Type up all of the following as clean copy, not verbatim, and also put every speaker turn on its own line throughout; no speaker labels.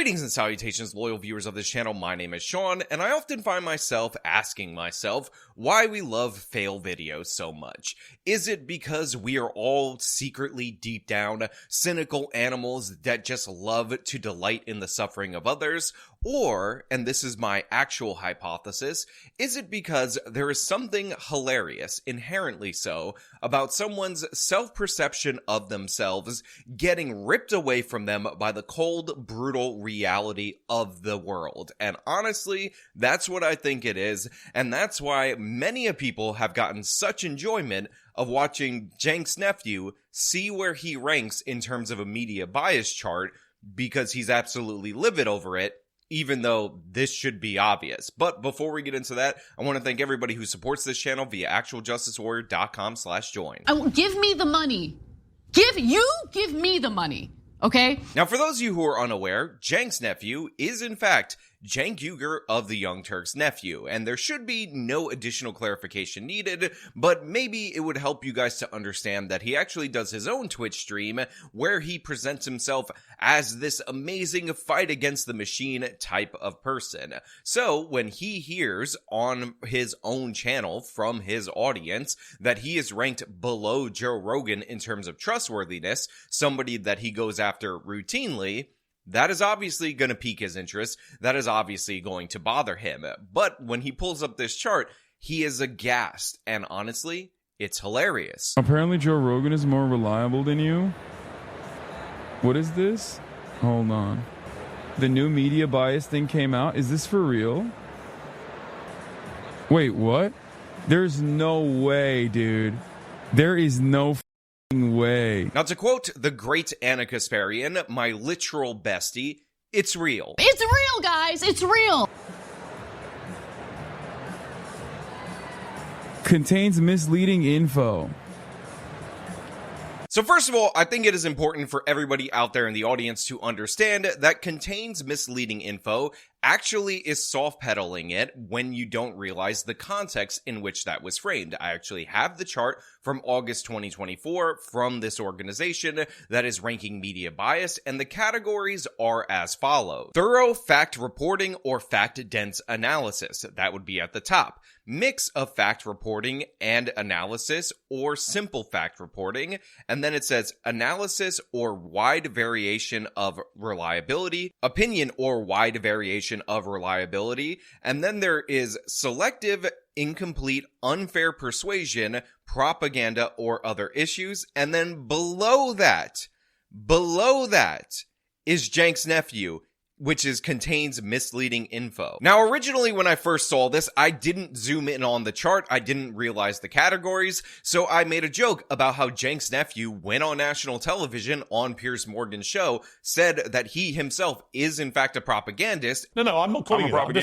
Greetings and salutations, loyal viewers of this channel. My name is Sean, and I often find myself asking myself why we love fail videos so much. Is it because we are all secretly, deep down, cynical animals that just love to delight in the suffering of others? Or, and this is my actual hypothesis, is it because there is something hilarious, inherently so, about someone's self-perception of themselves getting ripped away from them by the cold, brutal reality of the world? And honestly, that's what I think it is, and that's why many of people have gotten such enjoyment of watching Cenk's nephew see where he ranks in terms of a media bias chart, because he's absolutely livid over it, even though this should be obvious. But before we get into that, I want to thank everybody who supports this channel via actualjusticewarrior.com/join.
Give me the money. Give me the money, okay?
Now, for those of you who are unaware, Cenk's nephew is in fact Cenk of the Young Turk's nephew, and there should be no additional clarification needed, but maybe it would help you guys to understand that he actually does his own Twitch stream where he presents himself as this amazing fight against the machine type of person. So when he hears on his own channel from his audience that he is ranked below Joe Rogan in terms of trustworthiness, somebody that he goes after routinely, that is obviously going to pique his interest. That is obviously going to bother him. But when he pulls up this chart, he is aghast. And honestly, it's hilarious.
Apparently Joe Rogan is more reliable than you. What is this? Hold on. The new media bias thing came out. Is this for real? Wait, what? There's no way, dude. There is no way.
Now, to quote the great Anna Kasparian, my literal bestie, it's real.
It's real, guys. It's real.
Contains misleading info.
So first of all, I think it is important for everybody out there in the audience to understand that contains misleading info actually is soft-pedaling it when you don't realize the context in which that was framed. I actually have the chart from August 2024 from this organization that is ranking media bias, and the categories are as follows. Thorough fact reporting or fact-dense analysis, that would be at the top. Mix of fact reporting and analysis or simple fact reporting, and then it says analysis or wide variation of reliability, opinion or wide variation of reliability, and then there is selective, incomplete, unfair persuasion, propaganda, or other issues, and then below that is Cenk's nephew, which contains misleading info. Now, originally when I first saw this, I didn't zoom in on the chart. I didn't realize the categories, so I made a joke about how Cenk's nephew went on national television on Piers Morgan's show, said that he himself is in fact a propagandist.
No, I'm not calling
I'm
you
a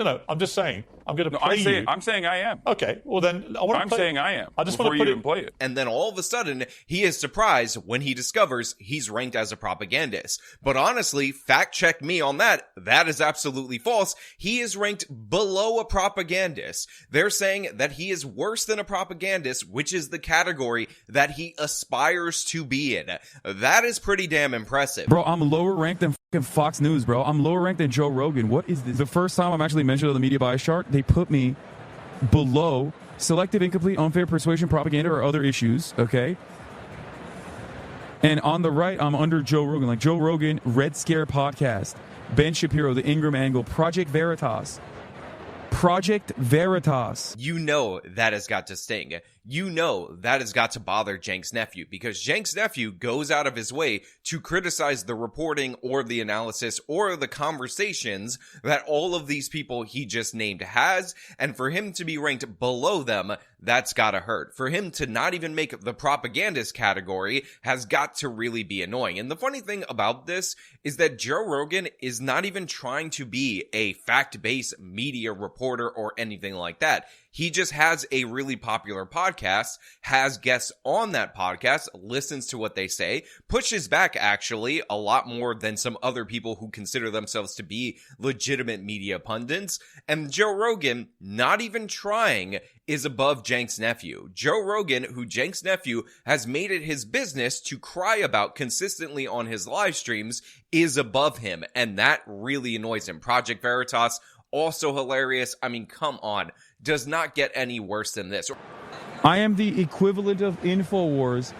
that. I'm just saying. I'm going to play you.
I'm saying I am.
Okay, well then, I'm
saying I am.
I just want to
play it.
And then all of a sudden, he is surprised when he discovers he's ranked as a propagandist. But honestly, fact check me on that. That is absolutely false. He is ranked below a propagandist. They're saying that he is worse than a propagandist, which is the category that he aspires to be in. That is pretty damn impressive.
Bro, I'm lower ranked than fucking Fox News, bro. I'm lower ranked than Joe Rogan. What is this? The first time I'm actually mentioned on the media bias chart, they put me below selective, incomplete, unfair persuasion, propaganda, or other issues, okay? And on the right, I'm under Joe Rogan, like Joe Rogan, Red Scare Podcast, Ben Shapiro, The Ingram Angle, Project Veritas. You
know that has got to sting. You know that has got to bother Cenk's nephew, because Cenk's nephew goes out of his way to criticize the reporting or the analysis or the conversations that all of these people he just named has, and for him to be ranked below them, that's gotta hurt. For him to not even make the propagandist category has got to really be annoying. And the funny thing about this is that Joe Rogan is not even trying to be a fact-based media reporter or anything like that. He just has a really popular podcast, has guests on that podcast, listens to what they say, pushes back actually a lot more than some other people who consider themselves to be legitimate media pundits. And Joe Rogan, not even trying, is above Cenk's nephew. Joe Rogan, who Cenk's nephew has made it his business to cry about consistently on his live streams, is above him. And that really annoys him. Project Veritas, also hilarious. I mean, come on. Does not get any worse than this.
I am the equivalent of InfoWars.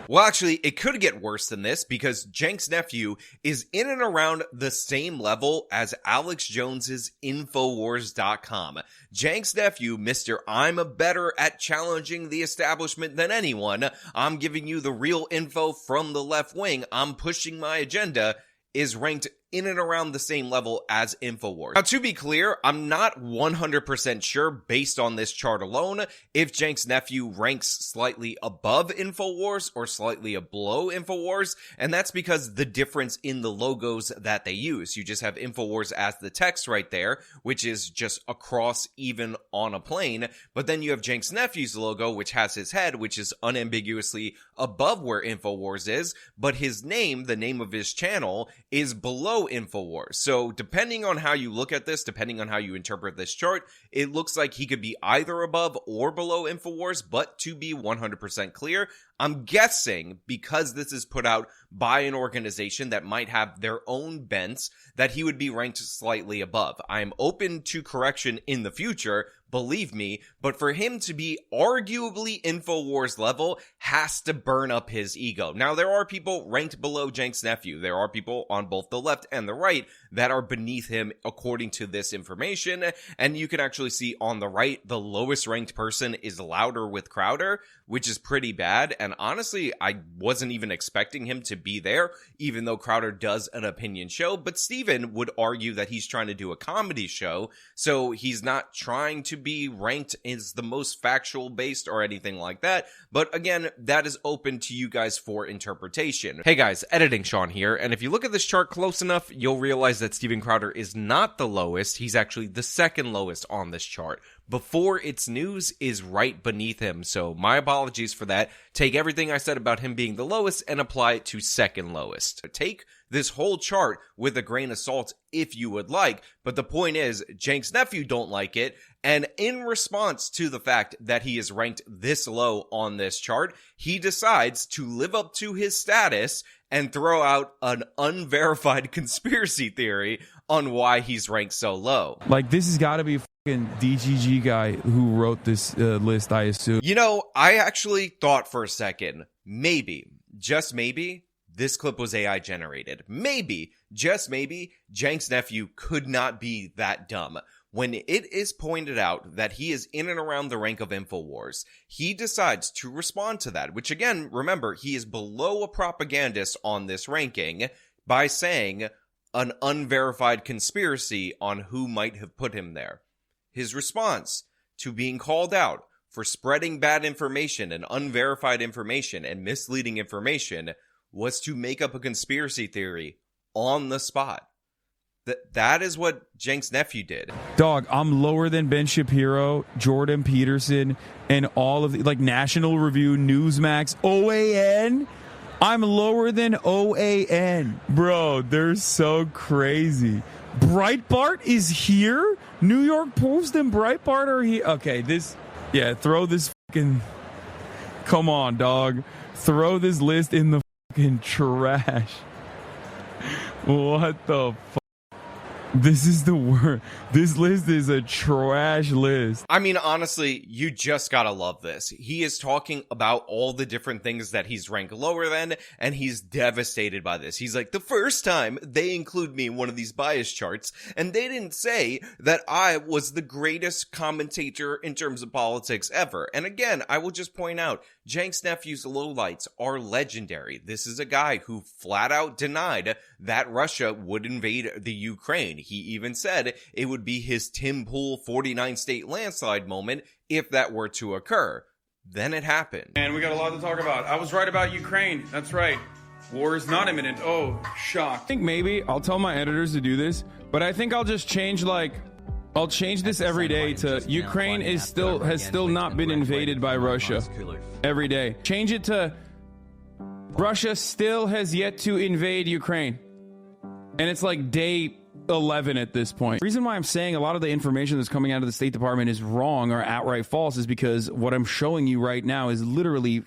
Well, actually, it could get worse than this because Cenk's nephew is in and around the same level as Alex Jones's Infowars.com. Cenk's nephew, Mr. I'm better at challenging the establishment than anyone. I'm giving you the real info from the left wing. I'm pushing my agenda, is ranked in and around the same level as Infowars. Now, to be clear, I'm not 100% sure based on this chart alone if Cenk's nephew ranks slightly above Infowars or slightly below Infowars, and that's because the difference in the logos that they use. You just have Infowars as the text right there, which is just across even on a plane, but then you have Cenk's nephew's logo, which has his head, which is unambiguously above where Infowars is, but his name, the name of his channel, is below Infowars. So depending on how you look at this, depending on how you interpret this chart, it looks like he could be either above or below Infowars, but to be 100% clear, I'm guessing because this is put out by an organization that might have their own bents, that he would be ranked slightly above. I'm open to correction in the future, believe me, but for him to be arguably Infowars level has to burn up his ego. Now, there are people ranked below Cenk's nephew. There are people on both the left and the right that are beneath him according to this information, and you can actually see on the right, the lowest ranked person is Louder with Crowder, which is pretty bad, and honestly, I wasn't even expecting him to be there, even though Crowder does an opinion show, but Steven would argue that he's trying to do a comedy show, so he's not trying to be ranked as the most factual based or anything like that, but again, that is open to you guys for interpretation. Hey guys, Editing Sean here, and if you look at this chart close enough, you'll realize that Steven Crowder is not the lowest, he's actually the second lowest on this chart. Before It's News is right beneath him, so my apologies for that. Take everything I said about him being the lowest and apply it to second lowest. Take this whole chart with a grain of salt if you would like, but the point is, Cenk's nephew don't like it, and in response to the fact that he is ranked this low on this chart, he decides to live up to his status and throw out an unverified conspiracy theory on why he's ranked so low.
Like, this has got to be a fucking DGG guy who wrote this list, I assume.
You know, I actually thought for a second, maybe, just maybe, this clip was AI generated. Maybe, just maybe, Cenk's nephew could not be that dumb. When it is pointed out that he is in and around the rank of Infowars, he decides to respond to that, which again, remember, he is below a propagandist on this ranking by saying an unverified conspiracy on who might have put him there. His response to being called out for spreading bad information and unverified information and misleading information was to make up a conspiracy theory on the spot. That is what Cenk's nephew did.
Dog, I'm lower than Ben Shapiro, Jordan Peterson, and all of the, like, National Review, Newsmax, OAN. I'm lower than OAN. Bro, they're so crazy. Breitbart is here? New York Post and Breitbart are here? Okay, throw this fucking... Come on, dog. Throw this list in the fucking trash. What the fuck? This is the word. This list is a trash list.
I mean, honestly, you just gotta love this. He is talking about all the different things that he's ranked lower than, and he's devastated by this. He's like, the first time they include me in one of these bias charts, and they didn't say that I was the greatest commentator in terms of politics ever. And again, I will just point out, Cenk's nephew's lowlights are legendary. This is a guy who flat out denied that Russia would invade the Ukraine. He even said it would be his Tim Pool 49-state landslide moment if that were to occur. Then it happened.
And we got a lot to talk about. I was right about Ukraine. That's right. War is not imminent. Oh, shock.
I think maybe I'll tell my editors to do this, but I think I'll just change, like, I'll change this every day to Ukraine has still not been invaded by Russia. Every day. Change it to Russia still has yet to invade Ukraine. And it's like day 11 at this point. The reason why I'm saying a lot of the information that's coming out of the State Department is wrong or outright false is because what I'm showing you right now is literally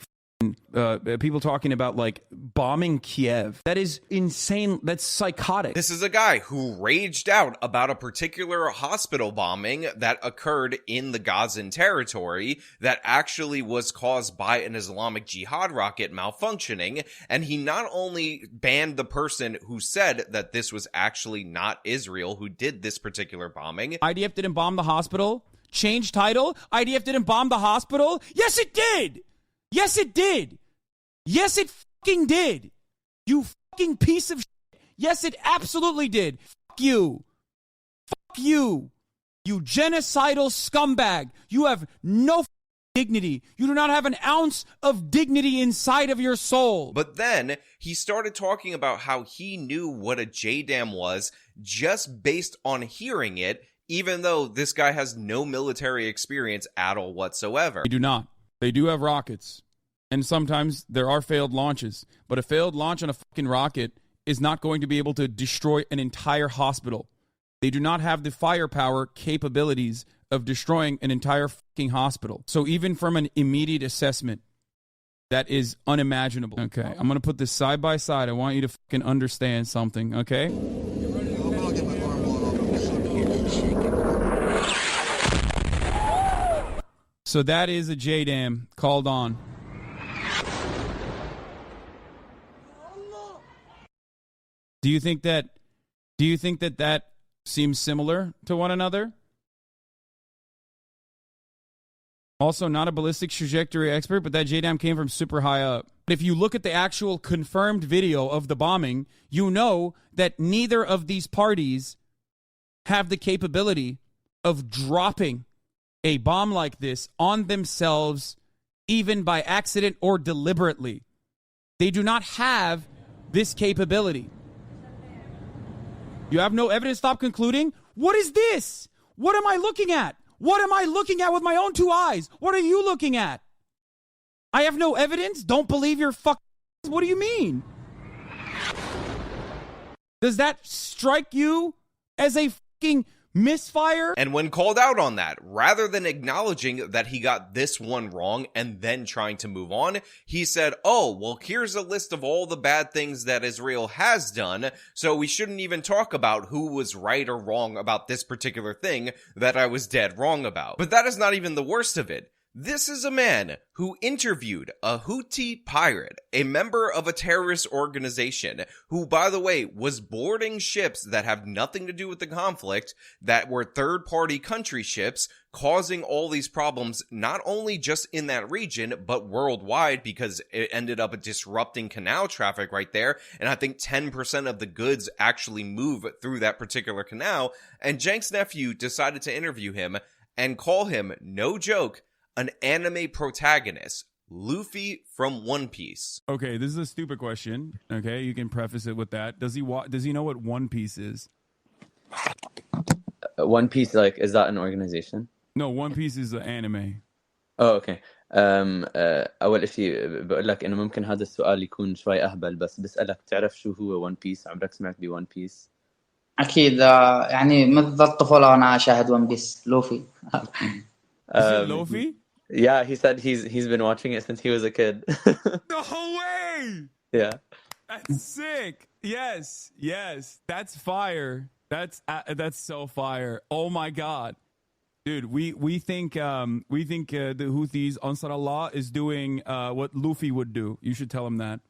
people talking about like bombing Kiev. That is insane. That's psychotic.
This is a guy who raged out about a particular hospital bombing that occurred in the Gazan territory that actually was caused by an Islamic Jihad rocket malfunctioning. And he not only banned the person who said that this was actually not Israel who did this particular bombing.
IDF didn't bomb the hospital. Change title. IDF didn't bomb the hospital. Yes, it did. Yes, it did. Yes, it fucking did. You fucking piece of shit. Yes, it absolutely did. Fuck you. Fuck you. You genocidal scumbag. You have no dignity. You do not have an ounce of dignity inside of your soul.
But then he started talking about how he knew what a JDAM was just based on hearing it, even though this guy has no military experience at all whatsoever.
They do not. They do have rockets, and sometimes there are failed launches, but a failed launch on a fucking rocket is not going to be able to destroy an entire hospital. They do not have the firepower capabilities of destroying an entire fucking hospital. So even from an immediate assessment, that is unimaginable. Okay, I'm going to put this side by side. I want you to fucking understand something, okay? So that is a JDAM called on. Do you think that seems similar to one another? Also, not a ballistic trajectory expert, but that JDAM came from super high up. If you look at the actual confirmed video of the bombing, you know that neither of these parties have the capability of dropping a bomb like this on themselves, even by accident or deliberately. They do not have this capability. You have no evidence. Stop concluding. What is this? What am I looking at? What am I looking at with my own two eyes? What are you looking at? I have no evidence? Don't believe your fuck. What do you mean? Does that strike you as a fucking misfire?
And when called out on that, rather than acknowledging that he got this one wrong and then trying to move on, he said, oh, well, here's a list of all the bad things that Israel has done, so we shouldn't even talk about who was right or wrong about this particular thing that I was dead wrong about. But that is not even the worst of it. This is a man who interviewed a Houthi pirate, a member of a terrorist organization, who, by the way, was boarding ships that have nothing to do with the conflict, that were third-party country ships, causing all these problems, not only just in that region, but worldwide, because it ended up disrupting canal traffic right there, and I think 10% of the goods actually move through that particular canal, and Cenk's nephew decided to interview him and call him, no joke, an anime protagonist, Luffy from One Piece.
Okay, this is a stupid question. Okay, you can preface it with that. Does he know what One Piece is?
One Piece, like, is that an organization?
No, One Piece is an anime.
Oh, okay. أول شيء بقول لك إنه ممكن هذا السؤال يكون شوي أهبل، بس بسألك تعرف شو هو One Piece؟ عمرك سمعت ب One Piece؟
أكيد يعني منذ الطفولة وأنا أشاهد ون بيس لوفي.
Is it Luffy?
Yeah, he said he's been watching it since he was a kid.
No way!
Yeah.
That's sick. Yes. That's fire. That's so fire. Oh my god, dude. We think the Houthis, Ansar Allah, is doing what Luffy would do. You should tell him that.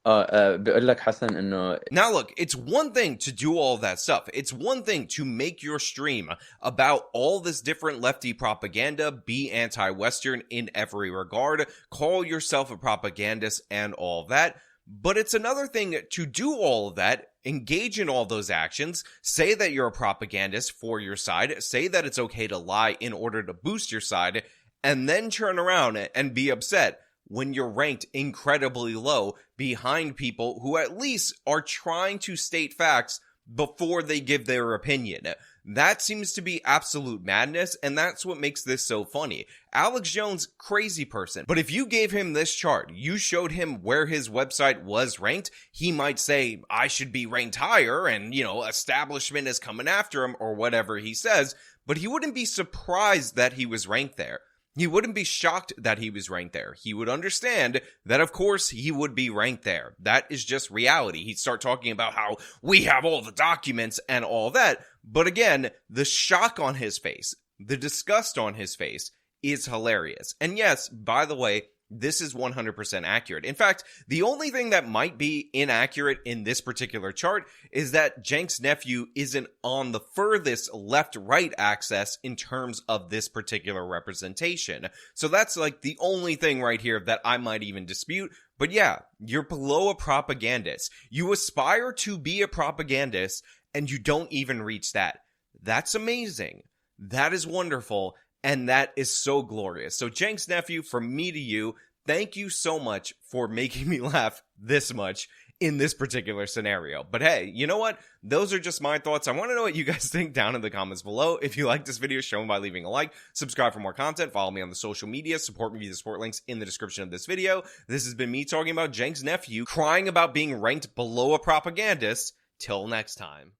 بقول لك حسن إنه.
Now look, it's one thing to do all that stuff. It's one thing to make your stream about all this different lefty propaganda, be anti-Western in every regard, call yourself a propagandist and all that. But it's another thing to do all of that, engage in all those actions, say that you're a propagandist for your side, say that it's okay to lie in order to boost your side, and then turn around and be upset when you're ranked incredibly low behind people who at least are trying to state facts before they give their opinion. That seems to be absolute madness, and that's what makes this so funny. Alex Jones, crazy person. But if you gave him this chart, you showed him where his website was ranked, he might say, I should be ranked higher, and, establishment is coming after him, or whatever he says, but he wouldn't be surprised that he was ranked there. He wouldn't be shocked that he was ranked there. He would understand that, of course, he would be ranked there. That is just reality. He'd start talking about how we have all the documents and all that. But again, the shock on his face, the disgust on his face is hilarious. And yes, by the way, this is 100% accurate. In fact, the only thing that might be inaccurate in this particular chart is that Cenk's nephew isn't on the furthest left-right axis in terms of this particular representation. So that's like the only thing right here that I might even dispute. But yeah, you're below a propagandist. You aspire to be a propagandist and you don't even reach that. That's amazing. That is wonderful. And that is so glorious. So Cenk's nephew, from me to you, thank you so much for making me laugh this much in this particular scenario. But hey, you know what? Those are just my thoughts. I want to know what you guys think down in the comments below. If you like this video, show me by leaving a like, subscribe for more content, follow me on the social media, support me via the support links in the description of this video. This has been me talking about Cenk's nephew crying about being ranked below a propagandist. Till next time.